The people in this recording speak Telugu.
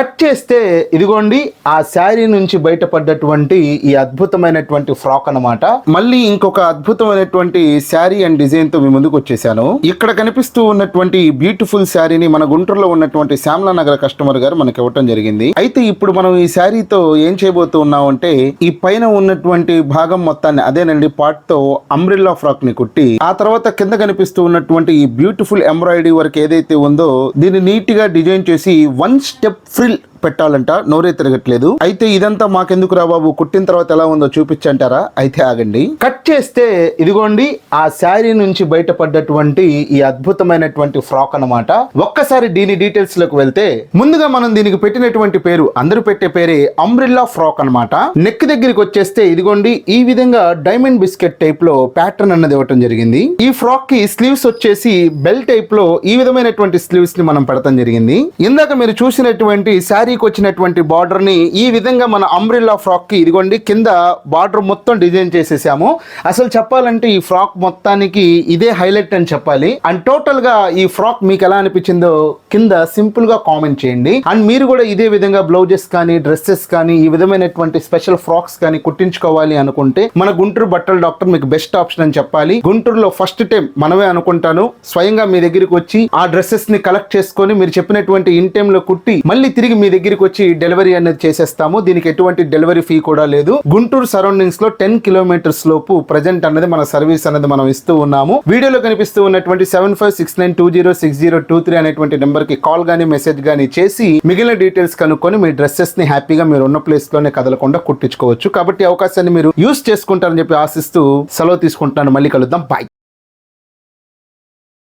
కట్ చేస్తే ఇదిగోండి ఆ శారీ నుంచి బయటపడ్డటువంటి ఈ అద్భుతమైనటువంటి ఫ్రాక్ అన్నమాట. మళ్ళీ ఇంకొక అద్భుతమైనటువంటి శారీ అండ్ డిజైన్ తో మీ ముందుకు వచ్చేసాను. ఇక్కడ కనిపిస్తూ ఉన్నటువంటి బ్యూటిఫుల్ శారీని మన గుంటూరులో ఉన్నటువంటి శ్యామలా నగర్ కస్టమర్ గారు మనకి ఇవ్వటం జరిగింది. అయితే ఇప్పుడు మనం ఈ శారీతో ఏం చేయబోతూ ఉన్నాం అంటే ఈ పైన ఉన్నటువంటి భాగం మొత్తాన్ని అదేనండి పార్ట్ తో అంబ్రెల్లా ఫ్రాక్ ని కుట్టి ఆ తర్వాత కింద కనిపిస్తూ ఉన్నటువంటి ఈ బ్యూటిఫుల్ ఎంబ్రాయిడరీ వర్క్ ఏదైతే ఉందో దీన్ని నీట్ గా డిజైన్ చేసి వన్ స్టెప్ ఫ్రిల్ పెట్టాలంట. నోరే తిరగట్లేదు. అయితే ఇదంతా మాకెందుకు రా బాబు, కుట్టిన తర్వాత ఎలా ఉందో చూపించంటారా? అయితే ఆగండి. కట్ చేస్తే ఇదిగోండి ఆ శారీ నుంచి బయటపడ్డటువంటి ఈ అద్భుతమైనటువంటి ఫ్రాక్ అన్నమాట. ఒక్కసారి దీని డీటెయిల్స్ లోకి వెళ్తే ముందుగా మనం దీనికి పెట్టినటువంటి పేరు అందరూ పెట్టే పేరే అంబ్రెల్లా ఫ్రాక్ అన్నమాట. నెక్ దగ్గరికి వచ్చేస్తే ఇదిగోండి ఈ విధంగా డైమండ్ బిస్కెట్ టైప్ లో ప్యాటర్న్ అన్నది ఇవ్వటం జరిగింది. ఈ ఫ్రాక్ కి స్లీవ్స్ వచ్చేసి బెల్ టైప్ లో ఈ విధమైనటువంటి స్లీవ్స్ ని మనం పెడతాం జరిగింది. ఇందాక మీరు చూసినటువంటి శారీ వచ్చినటువంటి బార్డర్ ని ఈ విధంగా మన అంబ్రెల్లా ఫ్రాక్ కి ఇదిగోండి కింద బార్డర్ మొత్తం డిజైన్ చేసేసాము. అసలు చెప్పాలంటే ఈ ఫ్రాక్ మొత్తానికి ఇదే హైలైట్ అని చెప్పాలి. అండ్ టోటల్ గా ఈ ఫ్రాక్ మీకు ఎలా అనిపించిందో కింద సింపుల్ గా కామెంట్ చేయండి. అండ్ మీరు కూడా ఇదే విధంగా బ్లౌజెస్ కానీ డ్రెస్సెస్ కానీ ఈ విధమైనటువంటి స్పెషల్ ఫ్రాక్స్ కానీ కుట్టించుకోవాలి అనుకుంటే మన గుంటూరు బట్టల డాక్టర్ మీకు బెస్ట్ ఆప్షన్ అని చెప్పాలి. గుంటూరులో ఫస్ట్ టైం మనమే అనుకుంటాను స్వయంగా మీ దగ్గరికి వచ్చి ఆ డ్రెస్సెస్ ని కలెక్ట్ చేసుకొని మీరు చెప్పినటువంటి ఇన్ టైమ్ లో కుట్టి మళ్ళీ తిరిగి మీ దగ్గరికి వచ్చి డెలివరీ అనేది చేసేస్తాము. దీనికి ఎటువంటి డెలివరీ ఫీ కూడా లేదు. గుంటూరు సరౌండింగ్స్ లో 10 కిలోమీటర్స్ లోపు ప్రజెంట్ అనేది మన సర్వీస్ అనేది మనం ఇస్తూ ఉన్నాము. వీడియోలో కనిపిస్తూ ఉన్నటువంటి 7569206023 అనేటువంటి నెంబర్ కి కాల్ గానీ మెసేజ్ గానీ చేసి మిగిలిన డీటెయిల్స్ కనుక్కొని మీ డ్రెస్సెస్ ని హ్యాపీగా మీరు ఉన్న ప్లేస్ లోనే కదలకుండా కుట్టించుకోవచ్చు. కాబట్టి అవకాశాన్ని మీరు యూస్ చేసుకుంటారని చెప్పి ఆశిస్తూ సెలవు తీసుకుంటున్నాను. మళ్ళీ కలుద్దాం. బాయ్.